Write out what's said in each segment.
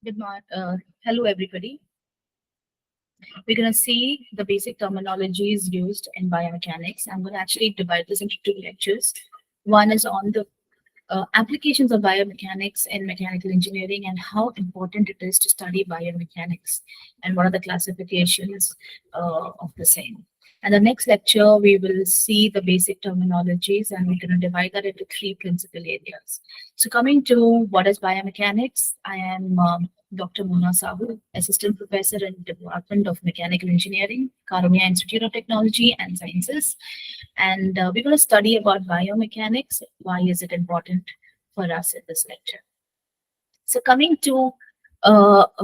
Good morning. Hello, everybody. We're going to see the basic terminologies used in biomechanics. I'm going to actually divide this into two lectures. One is on the applications of biomechanics in mechanical engineering and how important it is to study biomechanics and what are the classifications of the same. And the next lecture, we will see the basic terminologies and we're going to divide that into three principal areas. So coming to what is biomechanics, I am Dr. Mona Sahu, Assistant Professor in the Department of Mechanical Engineering, Karunya Institute of Technology and Sciences. And we're going to study about biomechanics. Why is it important for us in this lecture? So coming to,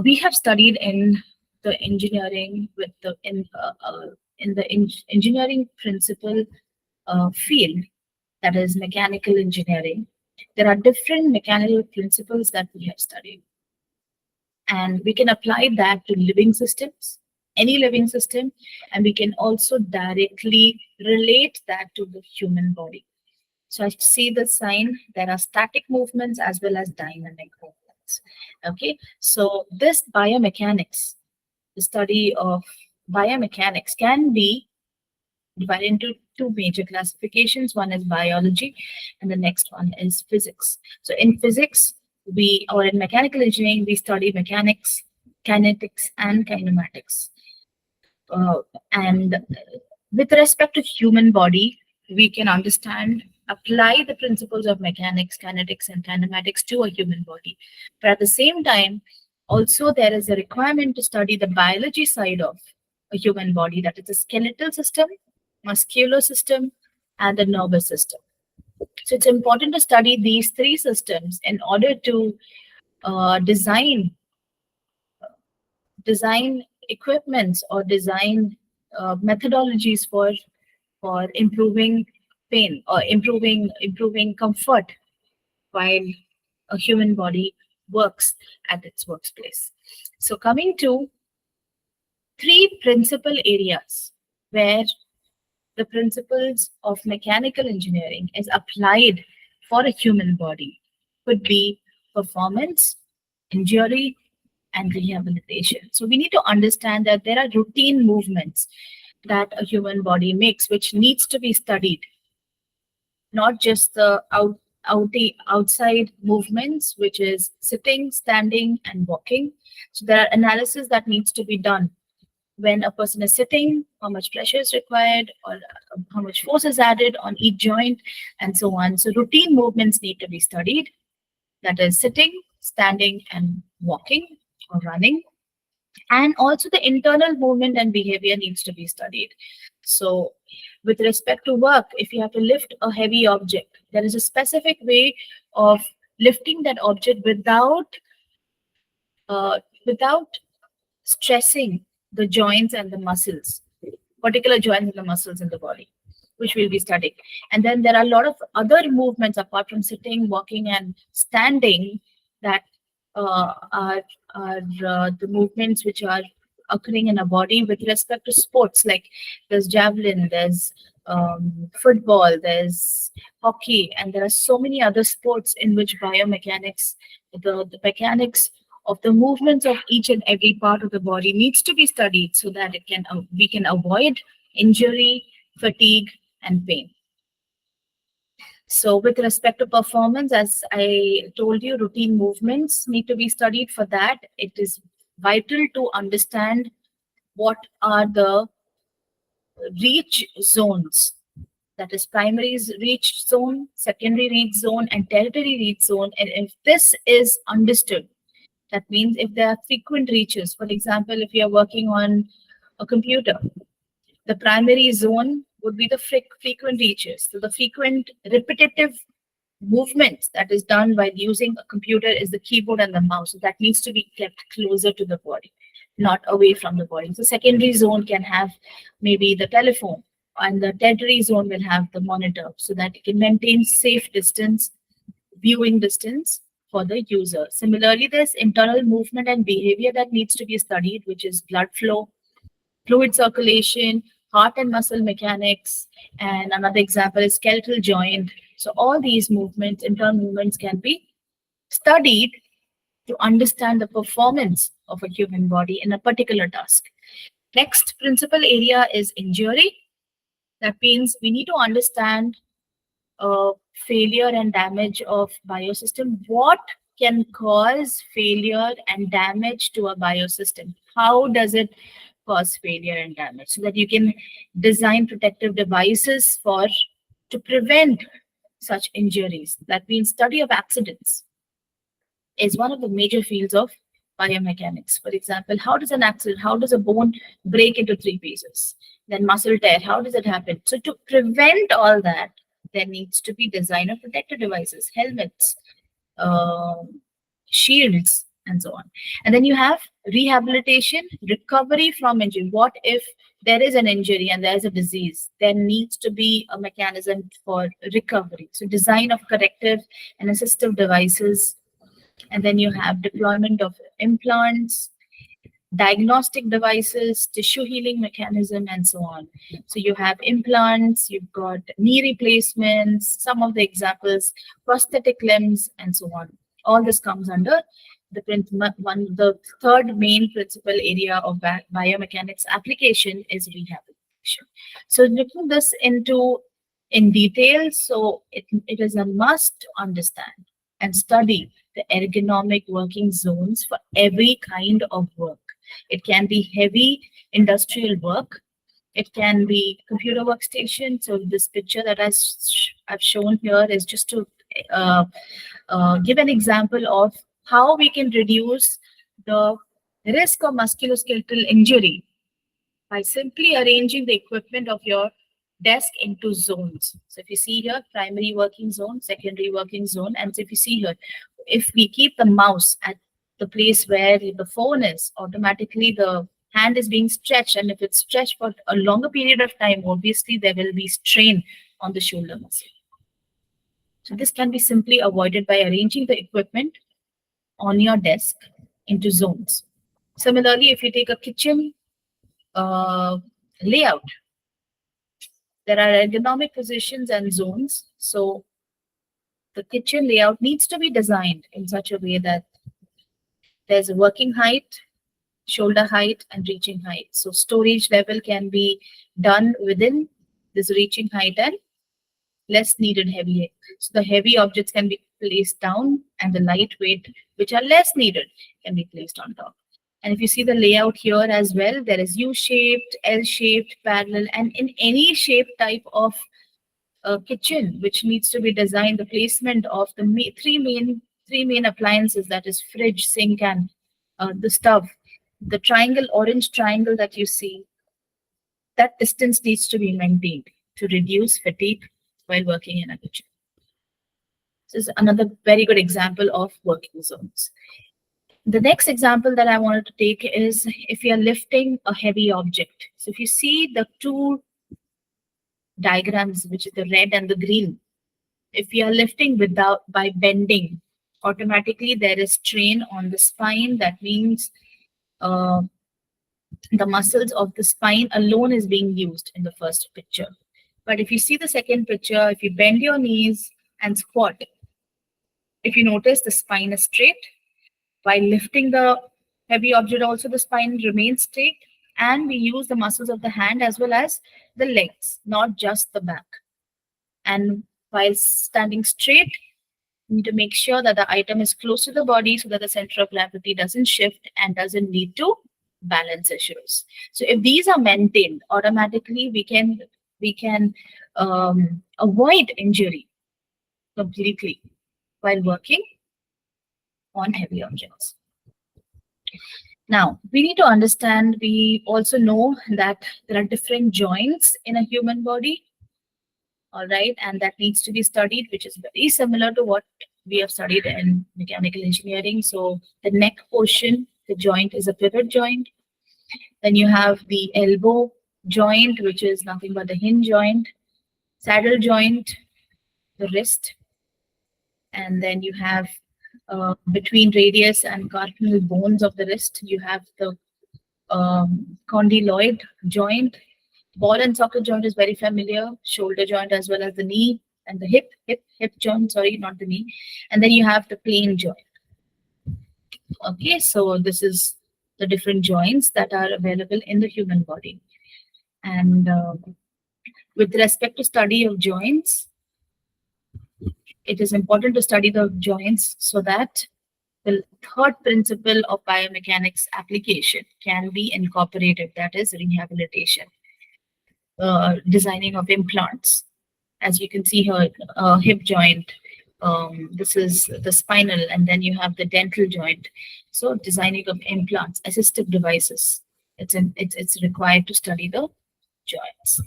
we have studied in the engineering with the in the engineering principle field, that is mechanical engineering. There are different mechanical principles that we have studied, and we can apply that to living systems, any living system, and we can also directly relate that to the human body. So I see the sign, there are static movements as well as dynamic movements. Okay, so this biomechanics, the study of biomechanics can be divided into two major classifications. One is biology and the next one is physics. So in physics, or in mechanical engineering, we study mechanics, kinetics, and kinematics. And with respect to human body, we can apply the principles of mechanics, kinetics, and kinematics to a human body. But at the same time, also there is a requirement to study the biology side of a human body, that is the skeletal system, muscular system, and the nervous system. So it's important to study these three systems in order to design equipments or design methodologies for improving pain or improving comfort while a human body works at its workplace. So coming to three principal areas where the principles of mechanical engineering is applied for a human body could be performance, injury, and rehabilitation. So we need to understand that there are routine movements that a human body makes, which needs to be studied, not just the outside movements, which is sitting, standing, and walking. So there are analysis that needs to be done when a person is sitting, how much pressure is required, or how much force is added on each joint, and so on. So routine movements need to be studied, that is sitting, standing, and walking or running. And also the internal movement and behavior needs to be studied. So with respect to work, if you have to lift a heavy object, there is a specific way of lifting that object without stressing the joints and the muscles, particular joints and the muscles in the body, which we'll be studying. And then there are a lot of other movements apart from sitting, walking, and standing that are the movements which are occurring in a body with respect to sports. Like there's javelin, there's football, there's hockey, and there are so many other sports in which biomechanics, the mechanics of the movements of each and every part of the body needs to be studied so that we can avoid injury, fatigue, and pain. So with respect to performance, as I told you, routine movements need to be studied. For that, it is vital to understand what are the reach zones. That is primary reach zone, secondary reach zone, and tertiary reach zone. And if this is understood, that means if there are frequent reaches, for example, if you are working on a computer, the primary zone would be the frequent reaches. So the frequent repetitive movements that is done by using a computer is the keyboard and the mouse. So that needs to be kept closer to the body, not away from the body. So secondary zone can have maybe the telephone, and the tertiary zone will have the monitor, so that it can maintain safe distance, viewing distance for the user. Similarly, there's internal movement and behavior that needs to be studied, which is blood flow, fluid circulation, heart and muscle mechanics, and another example is skeletal joint. So all these movements, internal movements, can be studied to understand the performance of a human body in a particular task. Next principal area is injury. That means we need to understand failure and damage of biosystem. What can cause failure and damage to a biosystem? How does it cause failure and damage? So that you can design protective devices for to prevent such injuries. That means study of accidents is one of the major fields of biomechanics. For example, how does an accident, how does a bone break into three pieces? Then muscle tear, how does it happen? So to prevent all that, there needs to be design of protective devices, helmets, uh, shields, and so on. And then you have rehabilitation, recovery from injury. What if there is an injury and there is a disease? There needs to be a mechanism for recovery. So design of corrective and assistive devices, and then you have deployment of implants, diagnostic devices, tissue healing mechanism, and so on. So you have implants, you've got knee replacements, some of the examples, prosthetic limbs, and so on. All this comes under the third main principal area of biomechanics application is rehabilitation. So looking this into in detail, so it is a must to understand and study the ergonomic working zones for every kind of work. It can be heavy industrial work. It can be computer workstation. So this picture that I've shown here is just to uh, give an example of how we can reduce the risk of musculoskeletal injury by simply arranging the equipment of your desk into zones. So if you see here, primary working zone, secondary working zone, and if you see here, if we keep the mouse at the place where the phone is, automatically the hand is being stretched, and if it's stretched for a longer period of time, obviously there will be strain on the shoulder muscle. So this can be simply avoided by arranging the equipment on your desk into zones. Similarly, if you take a kitchen layout, there are ergonomic positions and zones. So the kitchen layout needs to be designed in such a way that there's a working height, shoulder height, and reaching height. So storage level can be done within this reaching height and less needed heavy. So the heavy objects can be placed down and the lightweight, which are less needed, can be placed on top. And if you see the layout here as well, there is U-shaped, L-shaped, parallel, and in any shape type of kitchen which needs to be designed, the placement of the three main appliances, that is fridge, sink, and the stove. The triangle, orange triangle that you see, that distance needs to be maintained to reduce fatigue while working in a kitchen. This is another very good example of working zones. The next example that I wanted to take is if you are lifting a heavy object. So if you see the two diagrams, which is the red and the green, if you are lifting without by bending, automatically there is strain on the spine. That means the muscles of the spine alone is being used in the first picture. But if you see the second picture, if you bend your knees and squat, if you notice the spine is straight. While lifting the heavy object also, the spine remains straight, and we use the muscles of the hand as well as the legs, not just the back. And while standing straight, you need to make sure that the item is close to the body so that the center of gravity doesn't shift and doesn't lead to balance issues. So if these are maintained, automatically we can avoid injury completely while working on heavy objects. Now, we need to understand, we also know that there are different joints in a human body, all right, and that needs to be studied, which is very similar to what we have studied in mechanical engineering. So the neck portion, the joint is a pivot joint. Then you have the elbow joint, which is nothing but the hinge joint, saddle joint, the wrist, and then you have between radius and carpal bones of the wrist, you have the condyloid joint. Ball and socket joint is very familiar, shoulder joint as well as the knee and the hip joint, sorry, not the knee. And then you have the plane joint. Okay, so this is the different joints that are available in the human body. And with respect to study of joints, it is important to study the joints so that the third principle of biomechanics application can be incorporated, that is rehabilitation, designing of implants. As you can see here, hip joint, this is the spinal, and then you have the dental joint. So designing of implants, assistive devices, it's required to study the joints.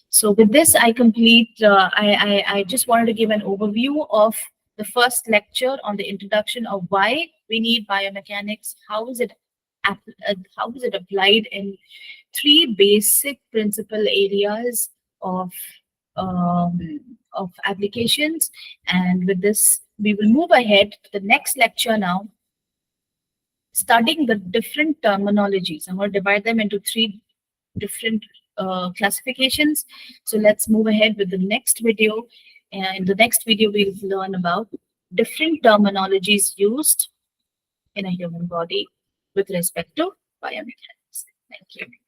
So with this, I complete. I just wanted to give an overview of the first lecture on the introduction of why we need biomechanics. How is it applied in three basic principal areas of um, of applications. And with this, we will move ahead to the next lecture now, studying the different terminologies. I'm going to divide them into three different classifications. So let's move ahead with the next video. And in the next video, we'll learn about different terminologies used in a human body with respect to biomechanics. Thank you.